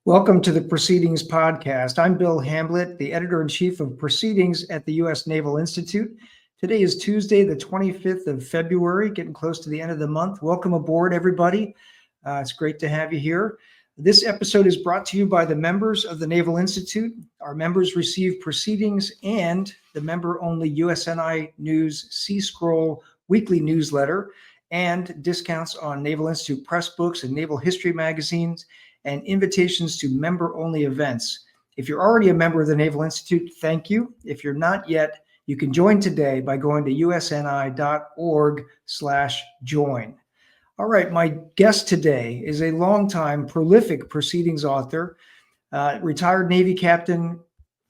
Welcome to the Proceedings podcast. I'm Bill Hamblet, the editor-in-chief of Proceedings at the U.S. Naval Institute. Today is Tuesday, the 25th of February, getting close to the end of the month. Welcome aboard, everybody. It's great to have you here. This episode is brought to you by the members of the Naval Institute. Our members receive Proceedings and the member-only USNI News C-Scroll weekly newsletter and discounts on Naval Institute press books and naval history magazines, and invitations to member-only events. If you're already a member of the Naval Institute, thank you. If you're not yet, you can join today by going to usni.org/join. All right, my guest today is a longtime prolific Proceedings author, retired Navy Captain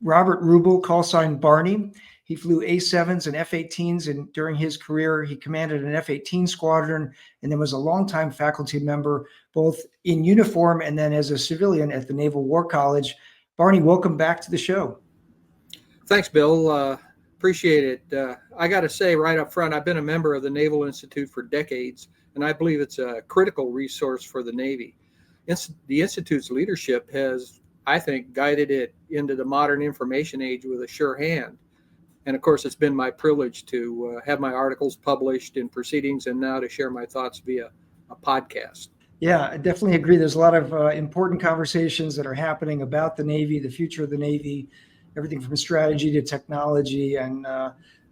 Robert Rubel, call sign Barney. He flew A-7s and F-18s, and during his career, he commanded an F-18 squadron and then was a longtime faculty member, both in uniform and then as a civilian at the Naval War College. Barney, welcome back to the show. Thanks, Bill. Appreciate it. I got to say right up front, I've been a member of the Naval Institute for decades, and I believe it's a critical resource for the Navy. The Institute's leadership has, I think, guided it into the modern information age with a sure hand. And of course, it's been my privilege to have my articles published in Proceedings and now to share my thoughts via a podcast. Yeah, I definitely agree. There's a lot of important conversations that are happening about the Navy, the future of the Navy, everything from strategy to technology. And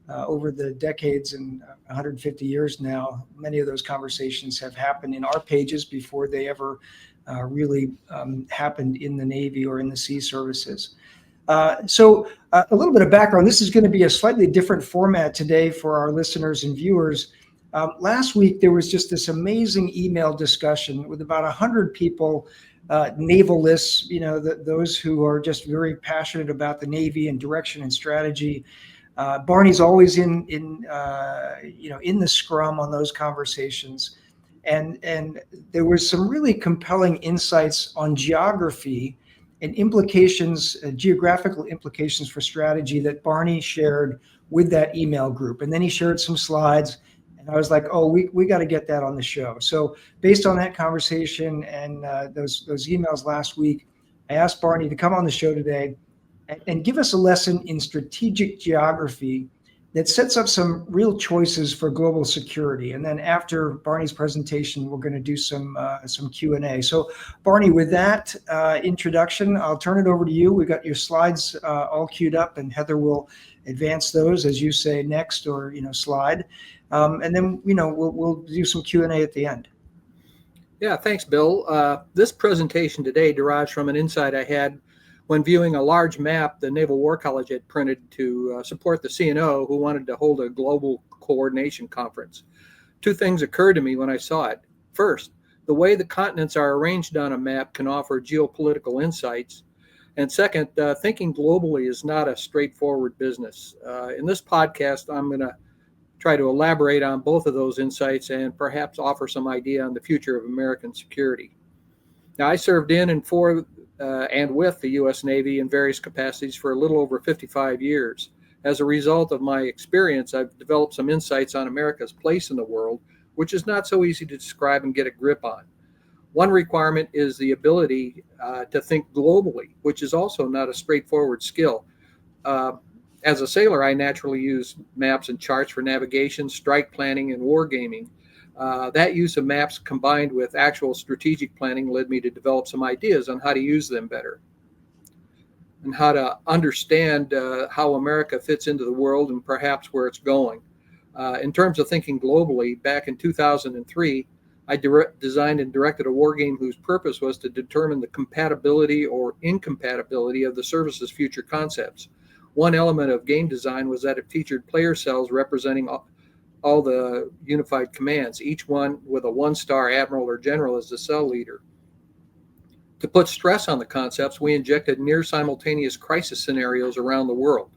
over the decades and 150 years now, many of those conversations have happened in our pages before they ever really happened in the Navy or in the sea services. So a little bit of background. This is going to be a slightly different format today for our listeners and viewers. Last week, there was just this amazing email discussion with about 100 people, navalists, those who are just very passionate about the Navy and direction and strategy. Barney's always in the scrum on those conversations. And there was some really compelling insights on geography and implications, geographical implications for strategy that Barney shared with that email group. And then he shared some slides, and I was like, oh, we got to get that on the show. So based on that conversation and those emails last week, I asked Barney to come on the show today and give us a lesson in strategic geography that sets up some real choices for global security. And then after Barney's presentation, we're going to do some Q&A. So Barney, with that introduction, I'll turn it over to you. We've got your slides all queued up, and Heather will advance those as you say next or slide. And then we'll do some Q&A at the end. Yeah, thanks, Bill. This presentation today derives from an insight I had when viewing a large map the Naval War College had printed to support the CNO, who wanted to hold a global coordination conference. Two things occurred to me when I saw it. First, the way the continents are arranged on a map can offer geopolitical insights. And second, thinking globally is not a straightforward business. In this podcast, I'm going to try to elaborate on both of those insights and perhaps offer some idea on the future of American security. Now, I served in and for and with the U.S. Navy in various capacities for a little over 55 years. As a result of my experience, I've developed some insights on America's place in the world, which is not so easy to describe and get a grip on. One requirement is the ability to think globally, which is also not a straightforward skill. As a sailor, I naturally use maps and charts for navigation, strike planning, and wargaming. That use of maps combined with actual strategic planning led me to develop some ideas on how to use them better and how to understand how America fits into the world and perhaps where it's going. In terms of thinking globally, back in 2003, I designed and directed a war game whose purpose was to determine the compatibility or incompatibility of the service's future concepts. One element of game design was that it featured player cells representing all the unified commands, each one with a one-star admiral or general as the cell leader. To put stress on the concepts, we injected near-simultaneous crisis scenarios around the world.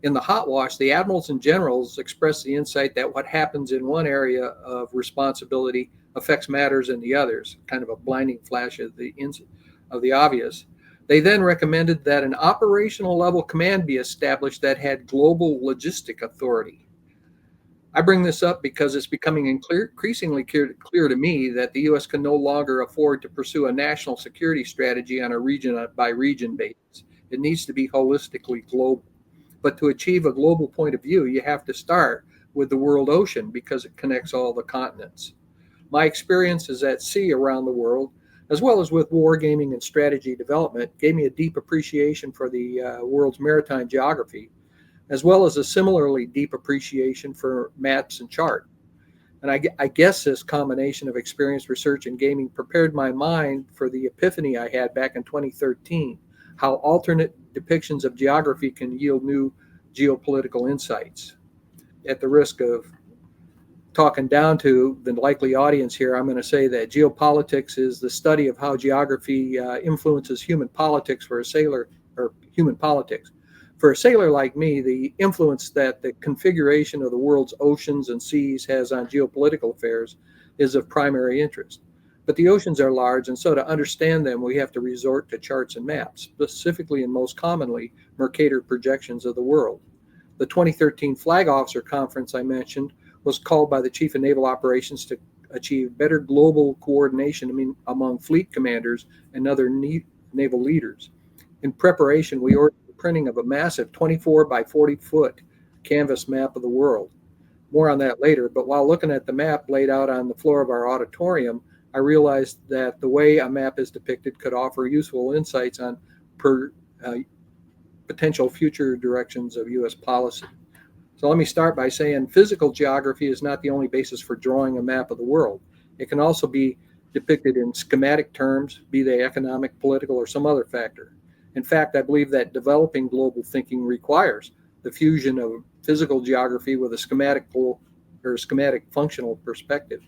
In the hot wash, the admirals and generals expressed the insight that what happens in one area of responsibility affects matters in the others, kind of a blinding flash of the obvious. They then recommended that an operational level command be established that had global logistic authority. I bring this up because it's becoming increasingly clear to me that the U.S. can no longer afford to pursue a national security strategy on a region by region basis. It needs to be holistically global. But to achieve a global point of view, you have to start with the world ocean because it connects all the continents. My experiences at sea around the world, as well as with wargaming and strategy development, gave me a deep appreciation for the world's maritime geography, as well as a similarly deep appreciation for maps and charts. And I guess this combination of experience, research, and gaming prepared my mind for the epiphany I had back in 2013, how alternate depictions of geography can yield new geopolitical insights. At the risk of talking down to the likely audience here, I'm going to say that geopolitics is the study of how geography influences human politics for a sailor, or human politics. For a sailor like me, the influence that the configuration of the world's oceans and seas has on geopolitical affairs is of primary interest. But the oceans are large, and so to understand them, we have to resort to charts and maps, specifically and most commonly, Mercator projections of the world. The 2013 Flag Officer Conference I mentioned was called by the Chief of Naval Operations to achieve better global coordination among fleet commanders and other naval leaders. In preparation, we ordered the printing of a massive 24 by 40 foot canvas map of the world. More on that later, but while looking at the map laid out on the floor of our auditorium, I realized that the way a map is depicted could offer useful insights on potential future directions of U.S. policy. So let me start by saying physical geography is not the only basis for drawing a map of the world. It can also be depicted in schematic terms, be they economic, political, or some other factor. In fact, I believe that developing global thinking requires the fusion of physical geography with a schematic functional perspective.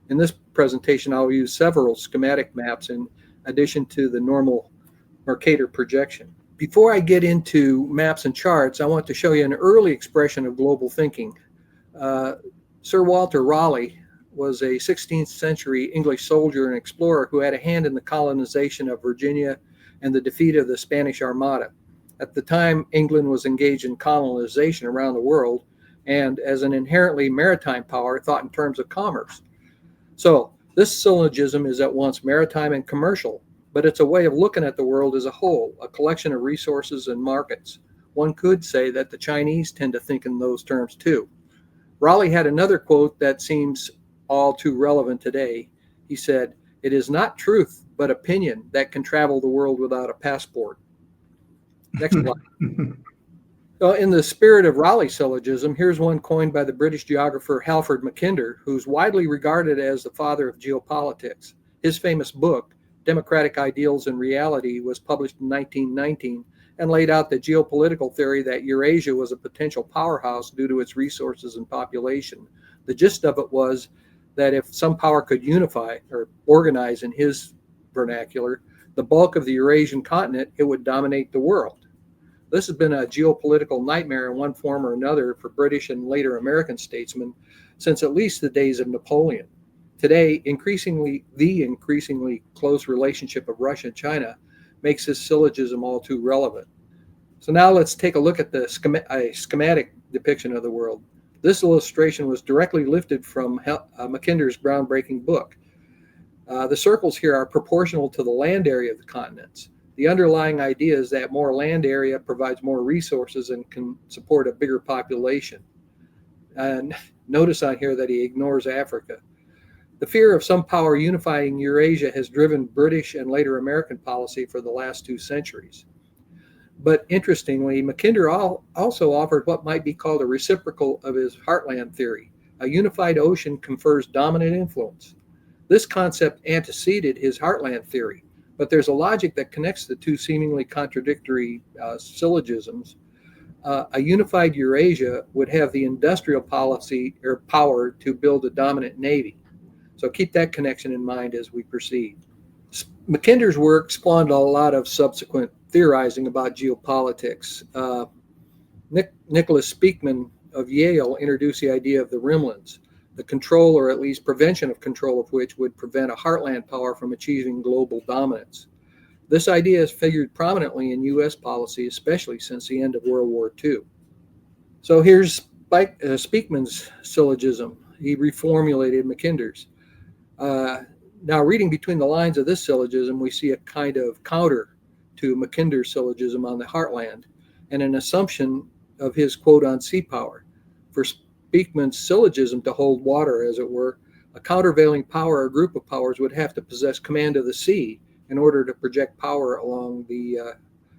In this presentation, I'll use several schematic maps in addition to the normal Mercator projection. Before I get into maps and charts, I want to show you an early expression of global thinking. Sir Walter Raleigh was a 16th century English soldier and explorer who had a hand in the colonization of Virginia and the defeat of the Spanish Armada. At the time, England was engaged in colonization around the world, and as an inherently maritime power, thought in terms of commerce. So this syllogism is at once maritime and commercial, but it's a way of looking at the world as a whole, a collection of resources and markets. One could say that the Chinese tend to think in those terms too. Raleigh had another quote that seems all too relevant today. He said, "It is not truth, but opinion that can travel the world without a passport." Next slide. So in the spirit of Raleigh's syllogism, here's one coined by the British geographer Halford Mackinder, who's widely regarded as the father of geopolitics. His famous book, Democratic Ideals and Reality, was published in 1919 and laid out the geopolitical theory that Eurasia was a potential powerhouse due to its resources and population. The gist of it was that if some power could unify or organize, in his vernacular, the bulk of the Eurasian continent, it would dominate the world. This has been a geopolitical nightmare in one form or another for British and later American statesmen since at least the days of Napoleon. Today, increasingly close relationship of Russia and China makes this syllogism all too relevant. So now let's take a look at the schematic depiction of the world. This illustration was directly lifted from Mackinder's groundbreaking book. The circles here are proportional to the land area of the continents. The underlying idea is that more land area provides more resources and can support a bigger population. And notice on here that he ignores Africa. The fear of some power unifying Eurasia has driven British and later American policy for the last 2 centuries. But interestingly, Mackinder also offered what might be called a reciprocal of his heartland theory. A unified ocean confers dominant influence. This concept anteceded his heartland theory, but there's a logic that connects the two seemingly contradictory syllogisms. A unified Eurasia would have the industrial policy or power to build a dominant navy. So keep that connection in mind as we proceed. Mackinder's work spawned a lot of subsequent theorizing about geopolitics. Nicholas Speakman of Yale introduced the idea of the rimlands, the control or at least prevention of control of which would prevent a heartland power from achieving global dominance. This idea has figured prominently in U.S. policy, especially since the end of World War II. So here's Speakman's syllogism. He reformulated Mackinder's. Now, reading between the lines of this syllogism, we see a kind of counter to Mackinder's syllogism on the heartland and an assumption of his quote on sea power. For Speakman's syllogism to hold water, as it were, a countervailing power or group of powers would have to possess command of the sea in order to project power along the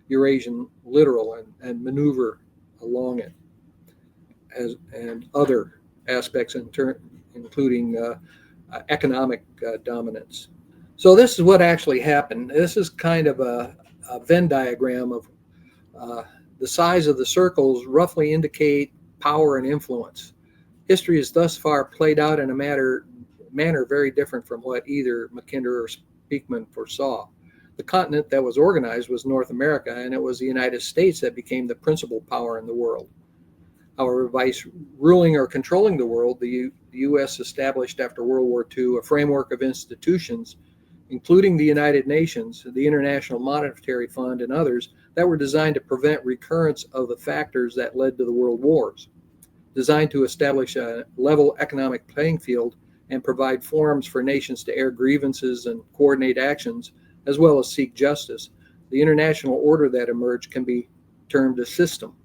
Eurasian littoral and maneuver along it, and other aspects including economic dominance. So this is what actually happened. This is kind of a Venn diagram of the size of the circles roughly indicate power and influence. History has thus far played out in a manner very different from what either Mackinder or Speakman foresaw. The continent that was organized was North America, and it was the United States that became the principal power in the world. However, by ruling or controlling the world, the U.S. established after World War II a framework of institutions, including the United Nations, the International Monetary Fund, and others, that were designed to prevent recurrence of the factors that led to the world wars, designed to establish a level economic playing field and provide forums for nations to air grievances and coordinate actions, as well as seek justice. The international order that emerged can be termed a system.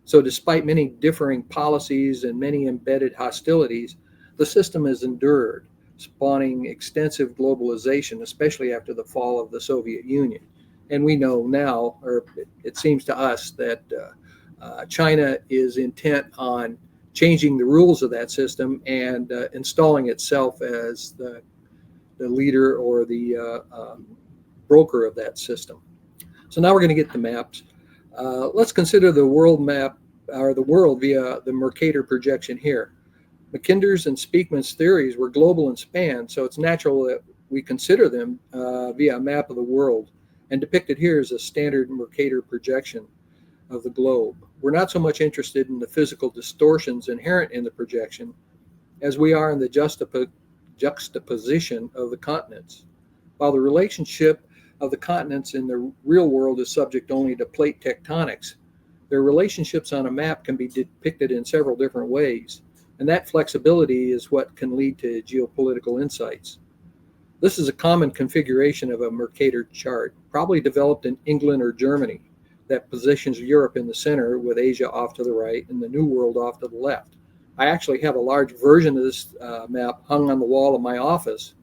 So despite many differing policies and many embedded hostilities, the system has endured, spawning extensive globalization, especially after the fall of the Soviet Union. And we know now, or it seems to us, that China is intent on changing the rules of that system and installing itself as the leader or the broker of that system. So now we're going to get the maps. Let's consider the world map, or the world via the Mercator projection here. Mackinder's and Speakman's theories were global in span, so it's natural that we consider them via a map of the world. And depicted here is a standard Mercator projection of the globe. We're not so much interested in the physical distortions inherent in the projection as we are in the juxtaposition of the continents. While the relationship of the continents in the real world is subject only to plate tectonics, their relationships on a map can be depicted in several different ways, and that flexibility is what can lead to geopolitical insights. This is a common configuration of a Mercator chart, probably developed in England or Germany, that positions Europe in the center with Asia off to the right and the New World off to the left. I actually have a large version of this map hung on the wall of my office,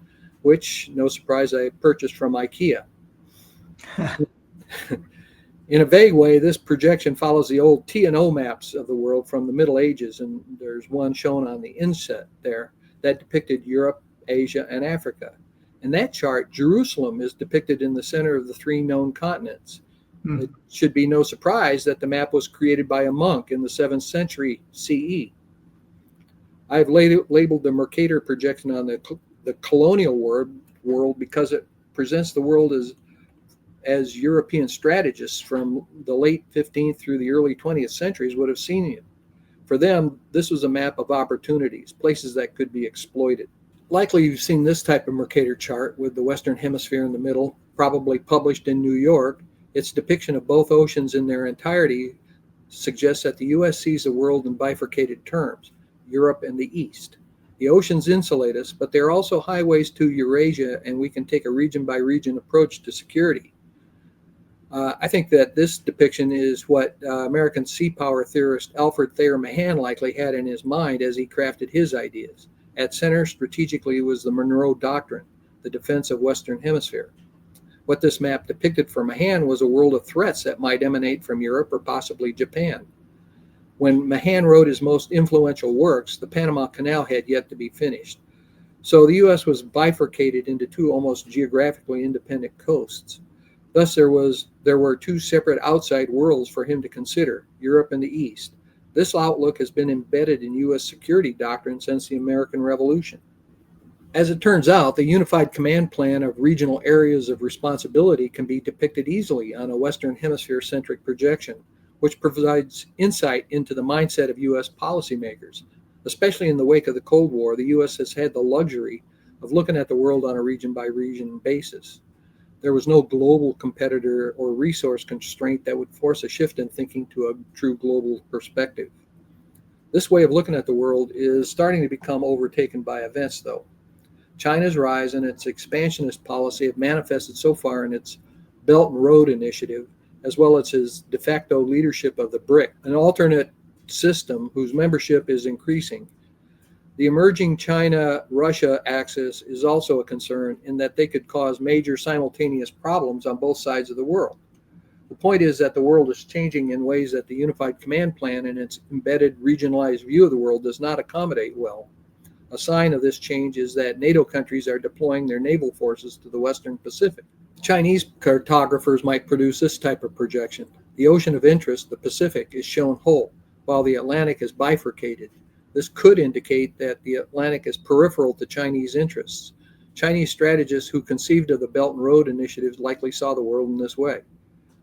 which, no surprise, I purchased from IKEA. In a vague way, this projection follows the old T&O maps of the world from the Middle Ages, and there's one shown on the inset there that depicted Europe, Asia, and Africa. In that chart, Jerusalem is depicted in the center of the three known continents. It should be no surprise that the map was created by a monk in the 7th century CE. I've labeled the Mercator projection on the colonial world because it presents the world as European strategists from the late 15th through the early 20th centuries would have seen it. For them, this was a map of opportunities, places that could be exploited. Likely you've seen this type of Mercator chart with the Western Hemisphere in the middle, probably published in New York. Its depiction of both oceans in their entirety suggests that the U.S. sees the world in bifurcated terms, Europe and the East. The oceans insulate us, but they're also highways to Eurasia, and we can take a region-by-region approach to security. I think that this depiction is what American sea power theorist Alfred Thayer Mahan likely had in his mind as he crafted his ideas. At center, strategically, was the Monroe Doctrine, the defense of Western Hemisphere. What this map depicted for Mahan was a world of threats that might emanate from Europe or possibly Japan. When Mahan wrote his most influential works, the Panama Canal had yet to be finished. So the U.S. was bifurcated into two almost geographically independent coasts. Thus, there were two separate outside worlds for him to consider, Europe and the East. This outlook has been embedded in U.S. security doctrine since the American Revolution. As it turns out, the unified command plan of regional areas of responsibility can be depicted easily on a Western Hemisphere-centric projection, which provides insight into the mindset of U.S. policymakers. Especially in the wake of the Cold War, the U.S. has had the luxury of looking at the world on a region-by-region basis. There was no global competitor or resource constraint that would force a shift in thinking to a true global perspective. This way of looking at the world is starting to become overtaken by events, though. China's rise and its expansionist policy have manifested so far in its Belt and Road Initiative, as well as its de facto leadership of the BRIC, an alternate system whose membership is increasing. The emerging China-Russia axis is also a concern in that they could cause major simultaneous problems on both sides of the world. The point is that the world is changing in ways that the Unified Command Plan and its embedded regionalized view of the world does not accommodate well. A sign of this change is that NATO countries are deploying their naval forces to the Western Pacific. Chinese cartographers might produce this type of projection. The ocean of interest, the Pacific, is shown whole, while the Atlantic is bifurcated. This could indicate that the Atlantic is peripheral to Chinese interests. Chinese strategists who conceived of the Belt and Road initiatives likely saw the world in this way.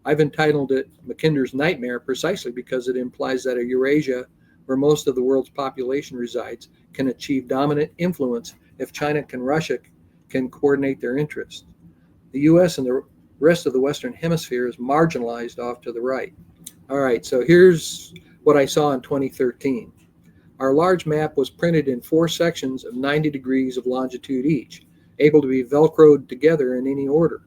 I've entitled it Mackinder's Nightmare precisely because it implies that a Eurasia, where most of the world's population resides, can achieve dominant influence if China and Russia can coordinate their interests. The U.S. and the rest of the Western Hemisphere is marginalized off to the right. All right, so here's what I saw in 2013. Our large map was printed in 4 sections of 90 degrees of longitude each, able to be velcroed together in any order.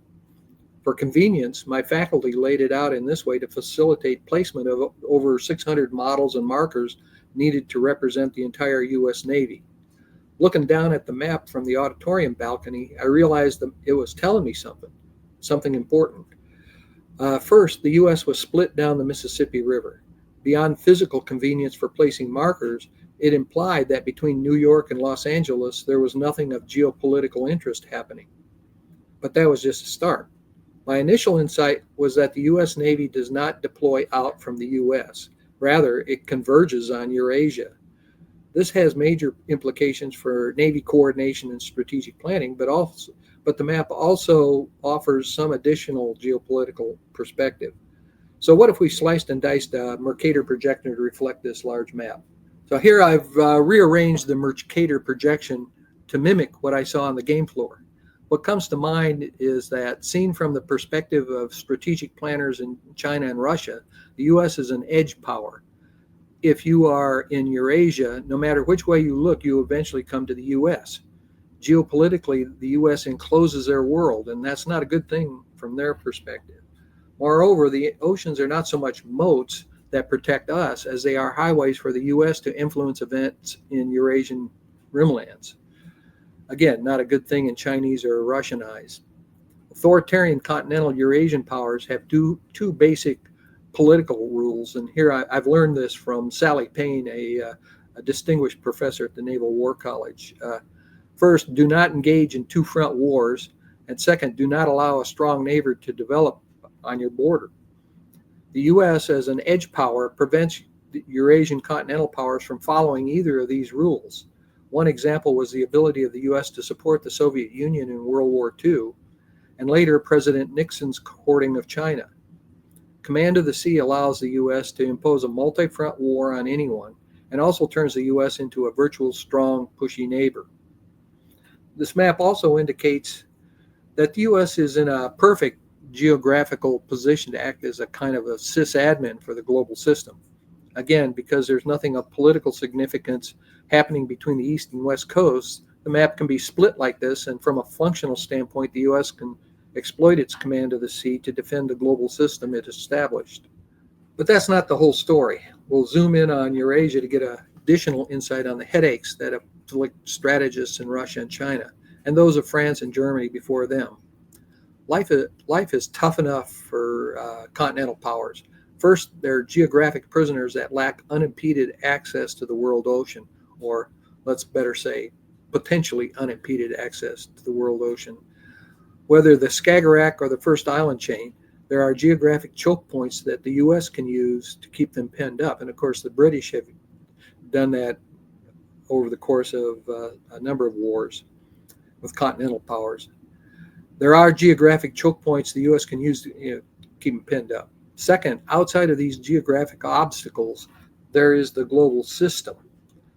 For convenience, my faculty laid it out in this way to facilitate placement of over 600 models and markers needed to represent the entire U.S. Navy. Looking down at the map from the auditorium balcony, I realized that it was telling me something important. First, the U.S. was split down the Mississippi River. Beyond physical convenience for placing markers, it implied that between New York and Los Angeles, there was nothing of geopolitical interest happening. But that was just a start. My initial insight was that the U.S. Navy does not deploy out from the U.S. Rather, it converges on Eurasia. This has major implications for Navy coordination and strategic planning, but the map also offers some additional geopolitical perspective. So what if we sliced and diced a Mercator projector to reflect this large map? So here I've rearranged the Mercator projection to mimic what I saw on the game floor. What comes to mind is that, seen from the perspective of strategic planners in China and Russia, the U.S. is an edge power. If you are in Eurasia, no matter which way you look, you eventually come to the U.S. Geopolitically, the U.S. encloses their world, and that's not a good thing from their perspective. Moreover, the oceans are not so much moats that protect us as they are highways for the U.S. to influence events in Eurasian rimlands. Again, not a good thing in Chinese or Russian eyes. Authoritarian continental Eurasian powers have two basic political rules, and here I've learned this from Sally Payne, a distinguished professor at the Naval War College. First, do not engage in two-front wars, and second, do not allow a strong neighbor to develop on your border. The U.S. as an edge power prevents the Eurasian continental powers from following either of these rules. One example was the ability of the U.S. to support the Soviet Union in World War II, and later President Nixon's courting of China. Command of the sea allows the U.S. to impose a multi-front war on anyone, and also turns the U.S. into a virtual, strong, pushy neighbor. This map also indicates that the U.S. is in a perfect geographical position to act as a kind of a sysadmin for the global system. Again, because there's nothing of political significance happening between the east and west coasts, the map can be split like this, and from a functional standpoint, the U.S. can exploit its command of the sea to defend the global system it established. But that's not the whole story. We'll zoom in on Eurasia to get additional insight on the headaches that afflict strategists in Russia and China, and those of France and Germany before them. Life is tough enough for continental powers. First, they're geographic prisoners that lack unimpeded access to the world ocean, or let's better say, potentially unimpeded access to the world ocean. Whether the Skagerrak or the first island chain, there are geographic choke points that the U.S. can use to keep them penned up. And of course, the British have done that over the course of a number of wars with continental powers. There are geographic choke points the U.S. can use to keep them pinned up. Second, outside of these geographic obstacles, there is the global system,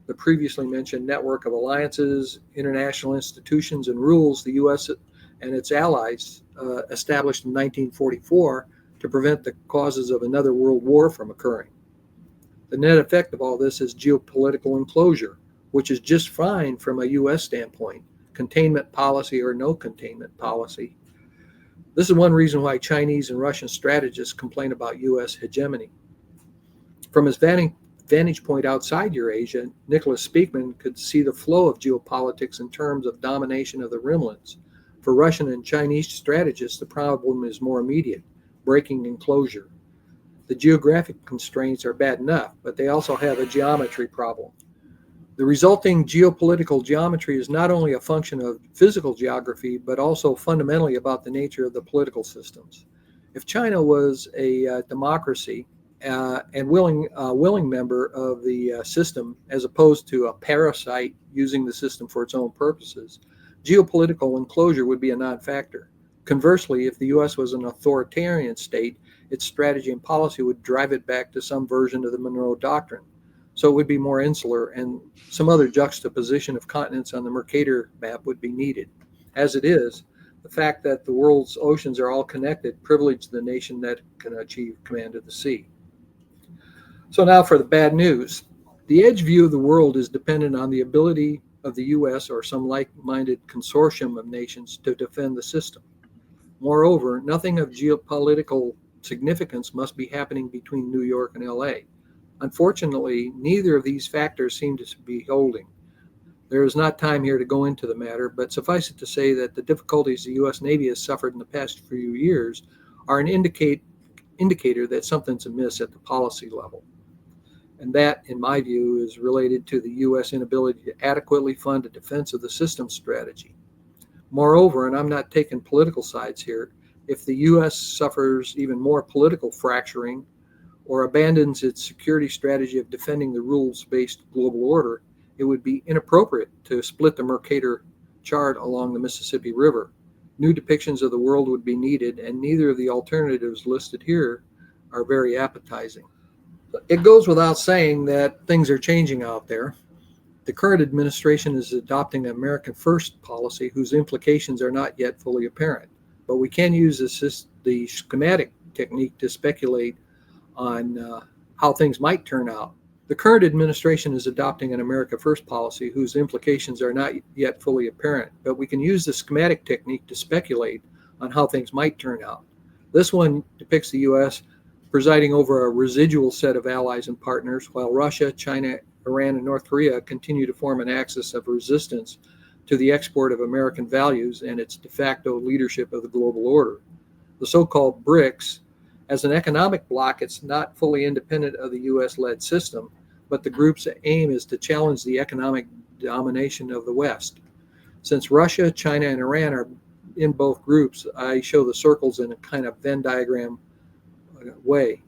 the previously mentioned network of alliances, international institutions, and rules the U.S. and its allies established in 1944 to prevent the causes of another world war from occurring. The net effect of all this is geopolitical enclosure, which is just fine from a U.S. standpoint, containment policy or no containment policy. This is one reason why Chinese and Russian strategists complain about U.S. hegemony. From his vantage point outside Eurasia, Nicholas Speakman could see the flow of geopolitics in terms of domination of the rimlands. For Russian and Chinese strategists, the problem is more immediate, breaking enclosure. The geographic constraints are bad enough, but they also have a geometry problem. The resulting geopolitical geometry is not only a function of physical geography, but also fundamentally about the nature of the political systems. If China was a democracy and willing member of the system, as opposed to a parasite using the system for its own purposes, geopolitical enclosure would be a non-factor. Conversely, if the U.S. was an authoritarian state, its strategy and policy would drive it back to some version of the Monroe Doctrine. So it would be more insular, and some other juxtaposition of continents on the Mercator map would be needed. As it is, the fact that the world's oceans are all connected privileges the nation that can achieve command of the sea. So now for the bad news. The edge view of the world is dependent on the ability of the U.S. or some like-minded consortium of nations to defend the system. Moreover, nothing of geopolitical significance must be happening between New York and L.A. Unfortunately, neither of these factors seem to be holding. There is not time here to go into the matter, but suffice it to say that the difficulties the U.S. Navy has suffered in the past few years are an indicator that something's amiss at the policy level. And that, in my view, is related to the U.S. inability to adequately fund a defense of the system strategy. Moreover, and I'm not taking political sides here, if the U.S. suffers even more political fracturing or abandons its security strategy of defending the rules-based global order, it would be inappropriate to split the Mercator chart along the Mississippi River. New depictions of the world would be needed, and neither of the alternatives listed here are very appetizing. It goes without saying that things are changing out there. The current administration is adopting an American First policy whose implications are not yet fully apparent, but we can use the schematic technique to speculate on how things might turn out. The current administration is adopting an America First policy whose implications are not yet fully apparent, but we can use the schematic technique to speculate on how things might turn out. This one depicts the U.S. presiding over a residual set of allies and partners, while Russia, China, Iran, and North Korea continue to form an axis of resistance to the export of American values and its de facto leadership of the global order. The so-called BRICS, as an economic bloc, it's not fully independent of the U.S.-led system, but the group's aim is to challenge the economic domination of the West. Since Russia, China, and Iran are in both groups, I show the circles in a kind of Venn diagram way.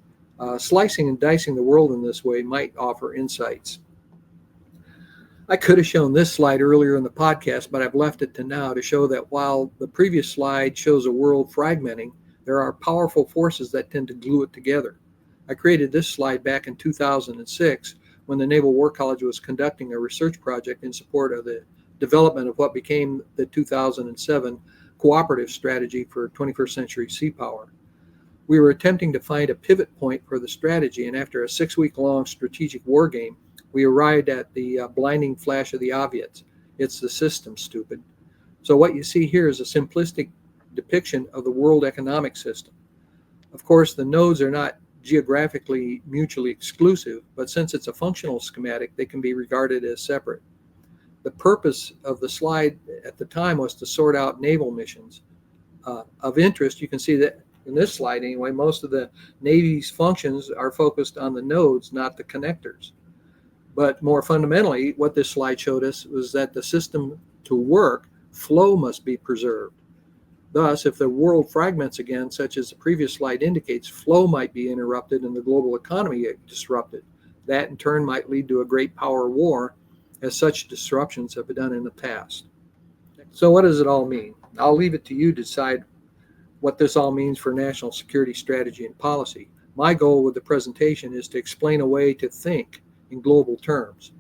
Slicing and dicing the world in this way might offer insights. I could have shown this slide earlier in the podcast, but I've left it to now to show that while the previous slide shows a world fragmenting, there are powerful forces that tend to glue it together. I created this slide back in 2006 when the Naval War College was conducting a research project in support of the development of what became the 2007 cooperative strategy for 21st century sea power. We were attempting to find a pivot point for the strategy, and after a 6-week-long strategic war game, we arrived at the blinding flash of the obvious. It's the system, stupid. So what you see here is a simplistic depiction of the world economic system. Of course, the nodes are not geographically mutually exclusive, but since it's a functional schematic, they can be regarded as separate. The purpose of the slide at the time was to sort out naval missions. Of interest, you can see that in this slide anyway, most of the Navy's functions are focused on the nodes, not the connectors. But more fundamentally, what this slide showed us was that the system to work, flow must be preserved. Thus, if the world fragments again, such as the previous slide indicates, flow might be interrupted and the global economy disrupted. That in turn might lead to a great power war, as such disruptions have been done in the past. So what does it all mean? I'll leave it to you to decide what this all means for national security strategy and policy. My goal with the presentation is to explain a way to think in global terms.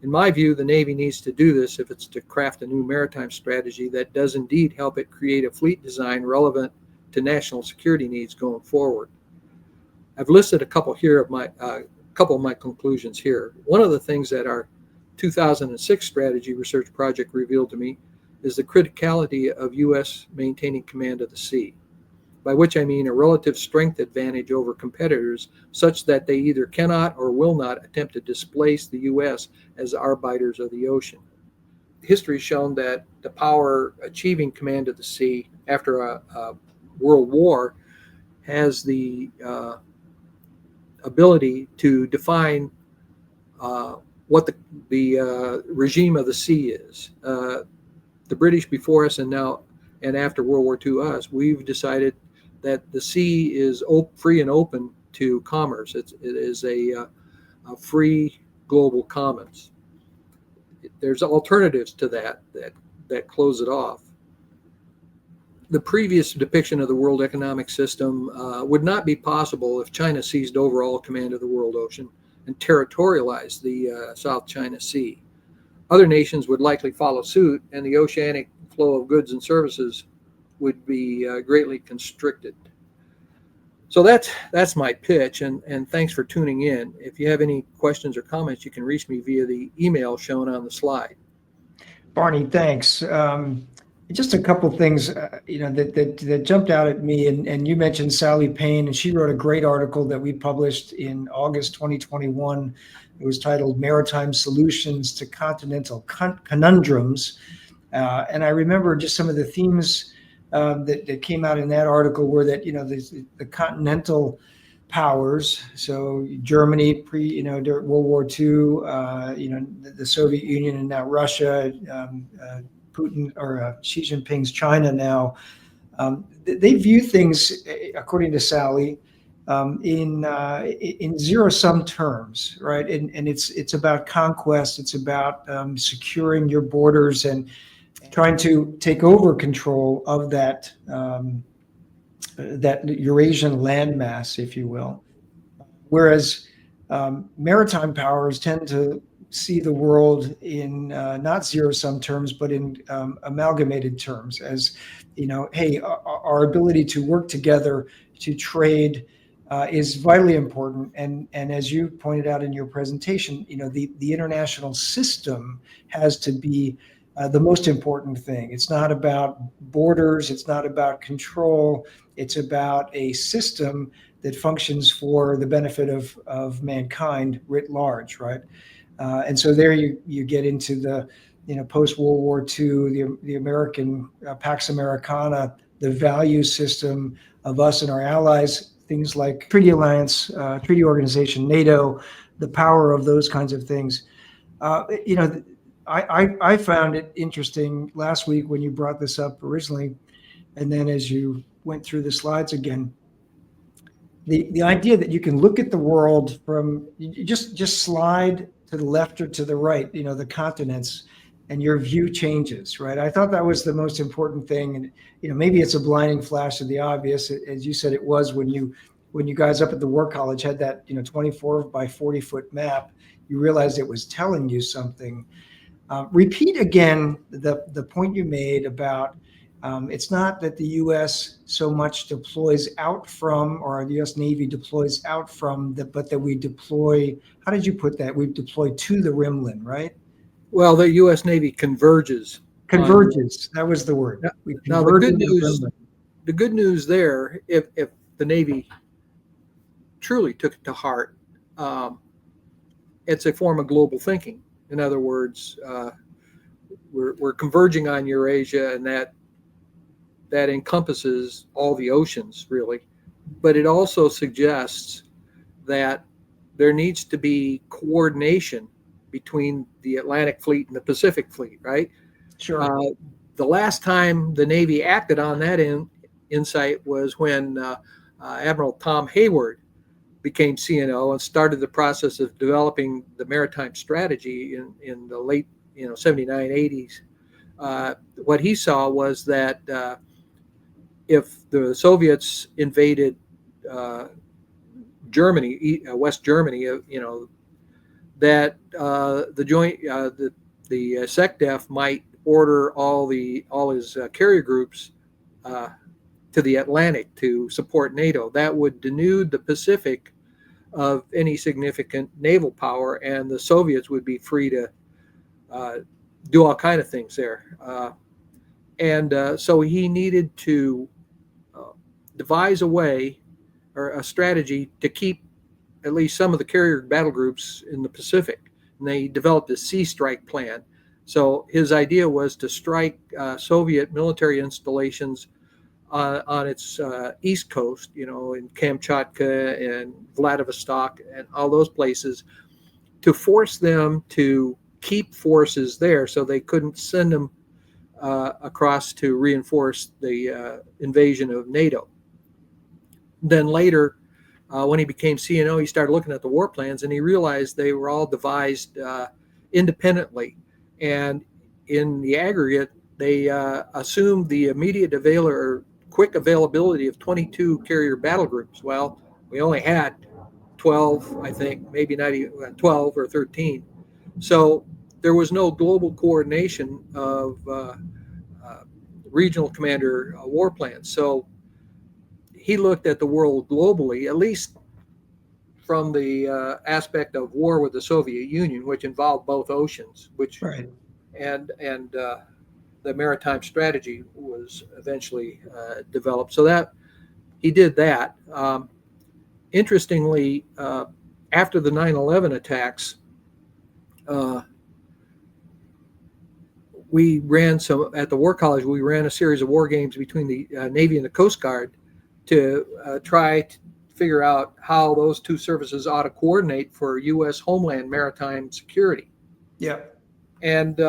In my view, the Navy needs to do this if it's to craft a new maritime strategy that does indeed help it create a fleet design relevant to national security needs going forward. I've listed a couple here of my couple of my conclusions here. One of the things that our 2006 strategy research project revealed to me is the criticality of U.S. maintaining command of the sea, by which I mean a relative strength advantage over competitors such that they either cannot or will not attempt to displace the U.S. as arbiters of the ocean. History has shown that the power achieving command of the sea after a world war has the ability to define what the regime of the sea is. The British before us and now and after World War II us, we've decided that the sea is free and open to commerce. It is a free global commons. There's alternatives to that close it off. The previous depiction of the world economic system would not be possible if China seized overall command of the world ocean and territorialized the South China Sea. Other nations would likely follow suit, and the oceanic flow of goods and services would be greatly constricted. So that's my pitch, and thanks for tuning in. If you have any questions or comments, you can reach me via the email shown on the slide. Barney, thanks. Just a couple things, that jumped out at me, and you mentioned Sally Payne, and she wrote a great article that we published in August 2021. It was titled "Maritime Solutions to Continental Conundrums," and I remember just some of the themes that came out in that article were that the continental powers, so Germany during World War II, the Soviet Union, and now Russia. Putin or Xi Jinping's China now, they view things, according to Sally, in zero-sum terms, right? And it's about conquest. It's about securing your borders and trying to take over control of that Eurasian landmass, if you will. Whereas maritime powers tend to see the world in not zero-sum terms, but in amalgamated terms, as hey, our ability to work together to trade is vitally important. And as you pointed out in your presentation, the international system has to be the most important thing. It's not about borders. It's not about control. It's about a system that functions for the benefit of mankind writ large, right? And so there you get into the post-World War II, the American Pax Americana, the value system of us and our allies, things like Treaty Alliance, Treaty Organization, NATO, the power of those kinds of things. I found it interesting last week when you brought this up originally, and then as you went through the slides again, the idea that you can look at the world from just slide to the left or to the right, the continents, and your view changes, right? I thought that was the most important thing. And maybe it's a blinding flash of the obvious, as you said it was when you guys up at the War College had that 24 by 40 foot map. You realized it was telling you something. Repeat again the point you made about it's not that the U.S. so much deploys out from, or the U.S. Navy deploys out from, but that we deploy, how did you put that? We deploy to the rimland, right? Well, the U.S. Navy converges. Converges, that was the word. Now the good news there, if the Navy truly took it to heart, it's a form of global thinking. In other words, we're converging on Eurasia, and that encompasses all the oceans, really. But it also suggests that there needs to be coordination between the Atlantic Fleet and the Pacific Fleet, right? Sure. The last time the Navy acted on that insight was when Admiral Tom Hayward became CNO and started the process of developing the maritime strategy in the late 79, 80s. What he saw was that if the Soviets invaded Germany, West Germany, that the joint, the SecDef might order all his carrier groups to the Atlantic to support NATO. That would denude the Pacific of any significant naval power, and the Soviets would be free to do all kind of things there. So he needed to devise a way or a strategy to keep at least some of the carrier battle groups in the Pacific. And they developed a sea strike plan. So his idea was to strike Soviet military installations on its east coast, in Kamchatka and Vladivostok and all those places, to force them to keep forces there so they couldn't send them across to reinforce the invasion of NATO. Then later, when he became CNO, he started looking at the war plans, and he realized they were all devised independently. And in the aggregate, they assumed the immediate quick availability of 22 carrier battle groups. Well, we only had 12, I think, maybe not even 12 or 13. So there was no global coordination of regional commander war plans. So he looked at the world globally, at least from the aspect of war with the Soviet Union, which involved both oceans, Right. and the maritime strategy was eventually developed. So that he did that. Interestingly, after the 9/11 attacks, we ran at the War College. We ran a series of war games between the Navy and the Coast Guard to try to figure out how those two services ought to coordinate for U.S. homeland maritime security. Yeah. And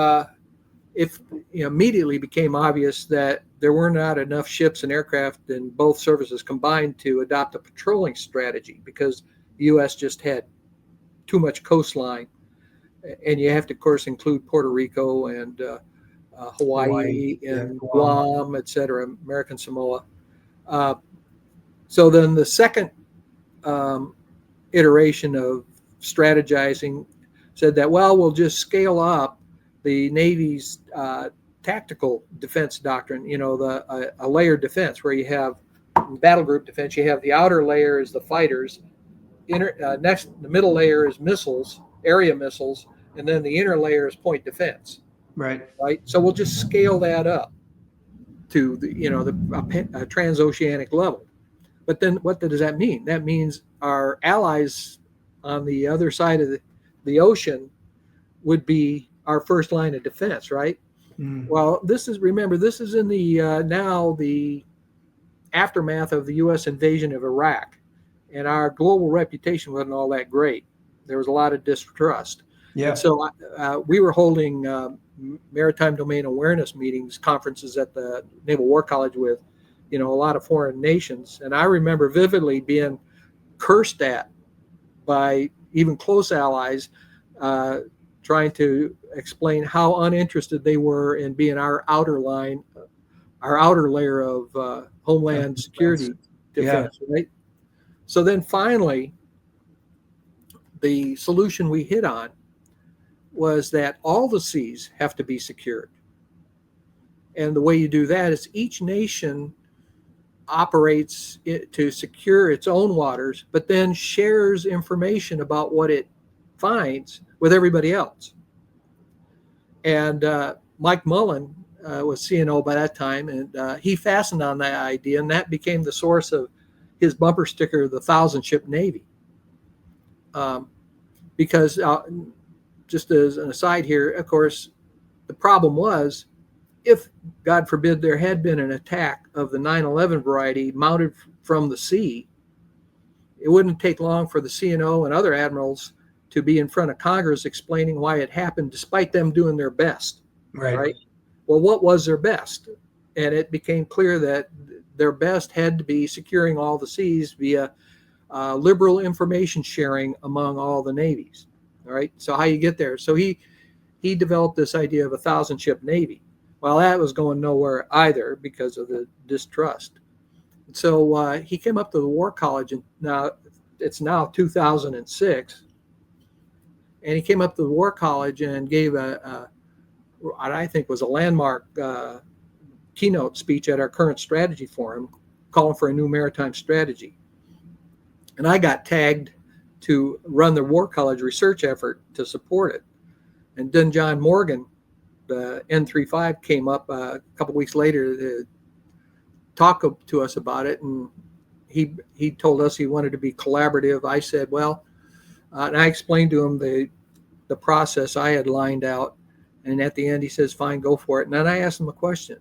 it immediately became obvious that there were not enough ships and aircraft in both services combined to adopt a patrolling strategy, because the U.S. just had too much coastline. And you have to, of course, include Puerto Rico and Hawaii and Guam, et cetera, American Samoa. So then the second iteration of strategizing said that, well, we'll just scale up the Navy's tactical defense doctrine, a layered defense where you have battle group defense. You have the outer layer is the fighters, next the middle layer is missiles, area missiles, and then the inner layer is point defense. Right. So we'll just scale that up to the transoceanic level. But then what does that mean? That means our allies on the other side of the ocean would be our first line of defense, right? Mm. Well, this is in the now the aftermath of the U.S. invasion of Iraq, and our global reputation wasn't all that great. There was a lot of distrust. Yeah. And so we were holding maritime domain awareness meetings, conferences at the Naval War College with, a lot of foreign nations. And I remember vividly being cursed at by even close allies, trying to explain how uninterested they were in being our outer layer of homeland security defense, yeah. Right? So then finally, the solution we hit on was that all the seas have to be secured. And the way you do that is each nation operates to secure its own waters, but then shares information about what it finds with everybody else. And Mike Mullen was CNO by that time, and he fastened on that idea, and that became the source of his bumper sticker, the 1,000-ship Navy. Because just as an aside here, of course, the problem was, if, God forbid, there had been an attack of the 9/11 variety mounted from the sea, it wouldn't take long for the CNO and other admirals to be in front of Congress explaining why it happened, despite them doing their best. Right? Well, what was their best? And it became clear that their best had to be securing all the seas via liberal information sharing among all the navies. All right. So how you get there? So he developed this idea of a 1,000-ship Navy. Well, that was going nowhere either because of the distrust. So he came up to the War College, and it's now 2006. And he came up to the War College and gave what I think was a landmark keynote speech at our current strategy forum, calling for a new maritime strategy. And I got tagged to run the War College research effort to support it. And then John Morgan, the N35, came up a couple weeks later to talk to us about it, and he told us he wanted to be collaborative. I said, well, and I explained to him the process I had lined out, and at the end he says, fine, go for it. And then I asked him a question: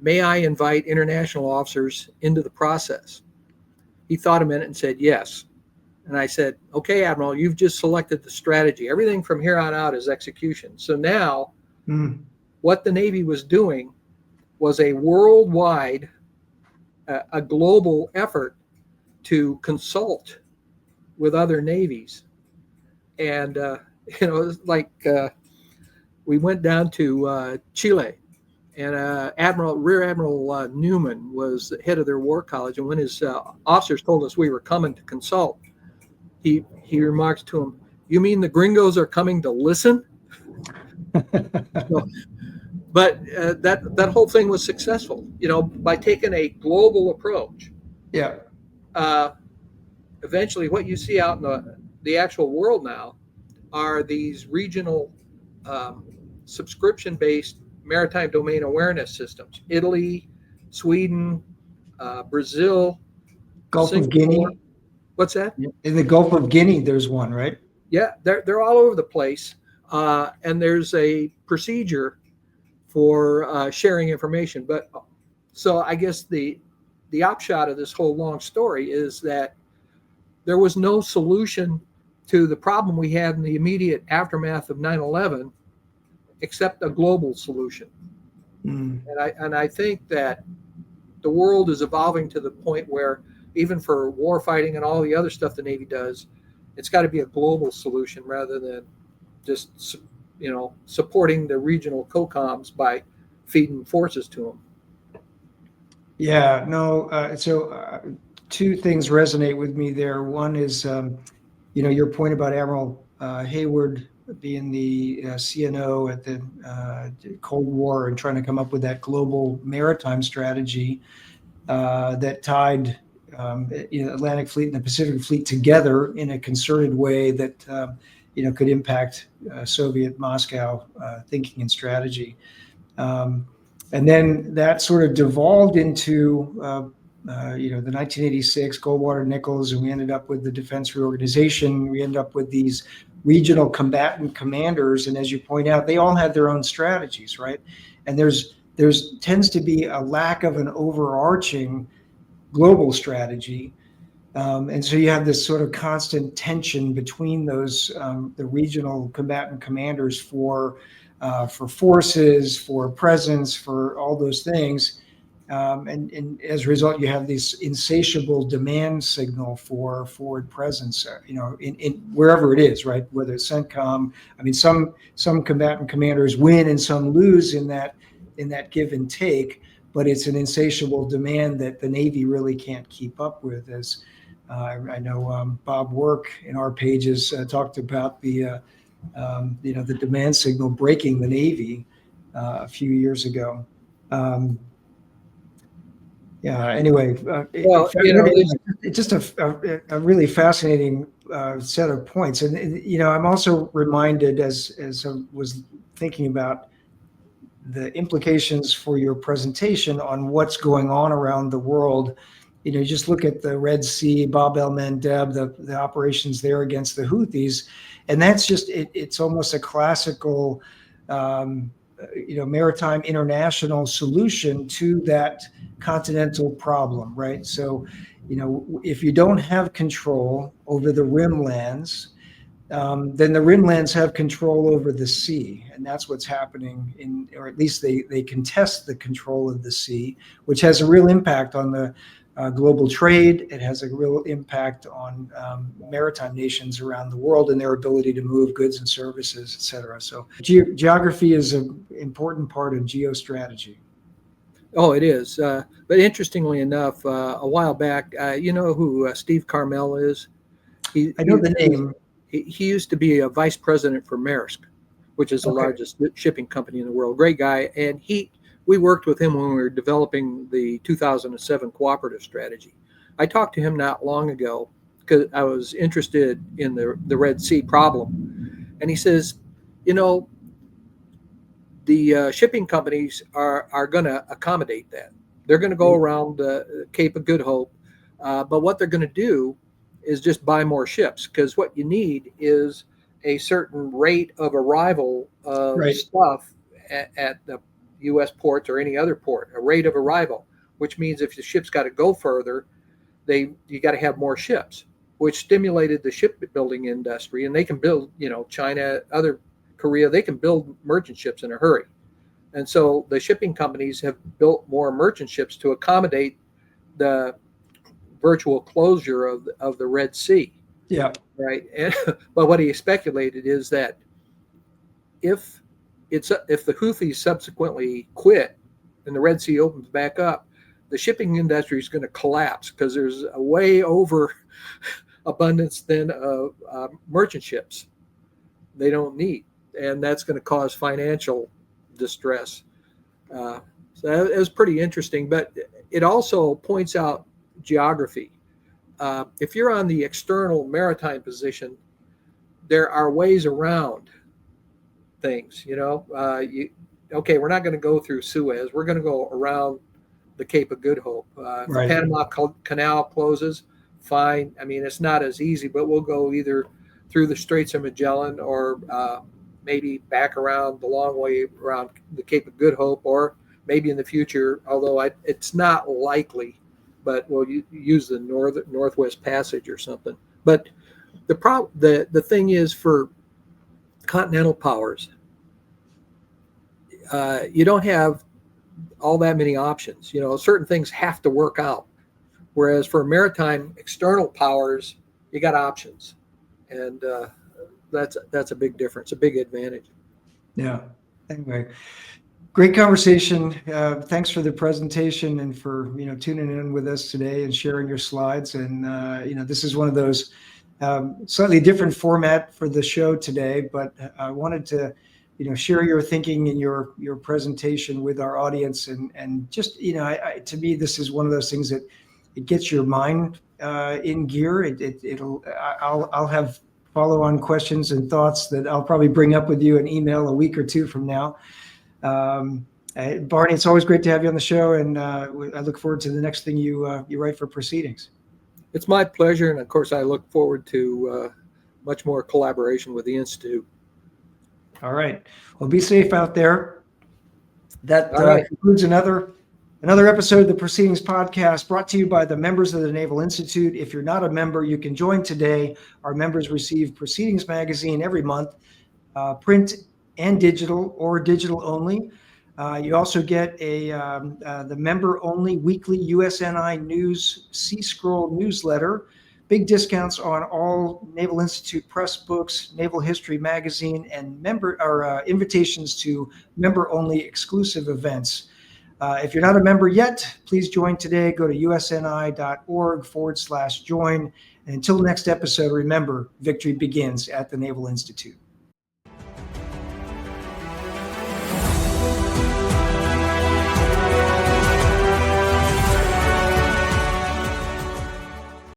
may I invite international officers into the process? He thought a minute and said yes. And I said, okay, Admiral, you've just selected the strategy. Everything from here on out is execution. So now what the Navy was doing was a worldwide, a global effort to consult with other navies. And, it was like we went down to Chile, and Rear Admiral Newman was the head of their War College. And when his officers told us we were coming to consult, he remarked to him, "You mean the gringos are coming to listen?" So, but that whole thing was successful, by taking a global approach. Yeah. Eventually, what you see out in the actual world now are these regional subscription-based maritime domain awareness systems. Italy, Sweden, Brazil, Gulf Singapore. of Guinea. What's that? In the Gulf of Guinea, there's one, right? Yeah, they're all over the place, and there's a procedure for sharing information. But so I guess the upshot of this whole long story is that there was no solution to the problem we had in the immediate aftermath of 9/11 except a global solution. And I think that the world is evolving to the point where even for war fighting and all the other stuff the Navy does, it's got to be a global solution rather than just, supporting the regional COCOMs by feeding forces to them. Yeah, no. So two things resonate with me there. One is, your point about Admiral Hayward being the CNO at the Cold War and trying to come up with that global maritime strategy that tied Atlantic Fleet and the Pacific Fleet together in a concerted way that could impact Soviet Moscow thinking and strategy. And then that sort of devolved into the 1986 Goldwater-Nichols, and we ended up with the defense reorganization. We ended up with these regional combatant commanders, and as you point out, they all had their own strategies, right? And there's tends to be a lack of an overarching global strategy, and so you have this sort of constant tension between those the regional combatant commanders for forces, for presence, for all those things. And as a result, you have this insatiable demand signal for forward presence, in wherever it is, right? Whether it's CENTCOM, I mean, some combatant commanders win and some lose in that give and take, but it's an insatiable demand that the Navy really can't keep up with. As I know, Bob Work in our pages talked about the demand signal breaking the Navy a few years ago. Anyway, it's just a really fascinating set of points. And, I'm also reminded as I was thinking about the implications for your presentation on what's going on around the world. You just look at the Red Sea, Bab el-Mandeb, the operations there against the Houthis, and that's just, it's almost a classical, maritime international solution to that continental problem, right? So, if you don't have control over the rim lands, then the rim lands have control over the sea, and that's what's happening or at least they contest the control of the sea, which has a real impact on the global trade. It has a real impact on maritime nations around the world and their ability to move goods and services, et cetera. So geography is an important part of geostrategy. Oh, it is. But interestingly enough, a while back, you know who Steve Carmel is? I know the name. He used to be a vice president for Maersk, which is the largest shipping company in the world. Great guy. And we worked with him when we were developing the 2007 cooperative strategy. I talked to him not long ago, because I was interested in the Red Sea problem. And he says, you know, the shipping companies are going to accommodate that. They're going to go around the Cape of Good Hope, but what they're going to do is just buy more ships, because what you need is a certain rate of arrival of Right. stuff at the U.S. ports or any other port, a rate of arrival, which means if the ship's got to go further, you got to have more ships, which stimulated the shipbuilding industry, and they can build, China, other Korea, they can build merchant ships in a hurry. And so the shipping companies have built more merchant ships to accommodate the virtual closure of the Red Sea. Yeah. Right. And, but what he speculated is that if the Houthis subsequently quit and the Red Sea opens back up, the shipping industry is going to collapse, because there's a way over abundance then of merchant ships they don't need. And that's going to cause financial distress. So that is pretty interesting. But it also points out geography. If you're on the external maritime position, there are ways around things. Okay, we're not going to go through Suez. We're going to go around the Cape of Good Hope. If the Panama Canal closes, fine. I mean, it's not as easy, but we'll go either through the Straits of Magellan or maybe back around the long way around the Cape of Good Hope, or maybe in the future, although it's not likely, but we'll use the Northwest Passage or something. But the thing is, for continental powers, you don't have all that many options. Certain things have to work out. Whereas for maritime external powers, you got options. And that's a big difference, a big advantage. Yeah. Anyway, great conversation. Thanks for the presentation and for tuning in with us today and sharing your slides. And this is one of those slightly different format for the show today, but I wanted to share your thinking and your presentation with our audience, and just to me, this is one of those things that it gets your mind in gear. I'll have follow-on questions and thoughts that I'll probably bring up with you in email a week or two from now. Barney, it's always great to have you on the show, and I look forward to the next thing you write for Proceedings. It's my pleasure, and of course I look forward to much more collaboration with the Institute. All right. Well, be safe out there. That concludes another episode of the Proceedings podcast, brought to you by the members of the Naval Institute. If you're not a member, you can join today. Our members receive Proceedings magazine every month, print and digital, or digital only. You also get the member-only weekly USNI News C-Scroll newsletter. Big discounts on all Naval Institute press books, Naval History magazine, and invitations to member-only exclusive events. If you're not a member yet, please join today. Go to usni.org/join. And until next episode, remember, victory begins at the Naval Institute.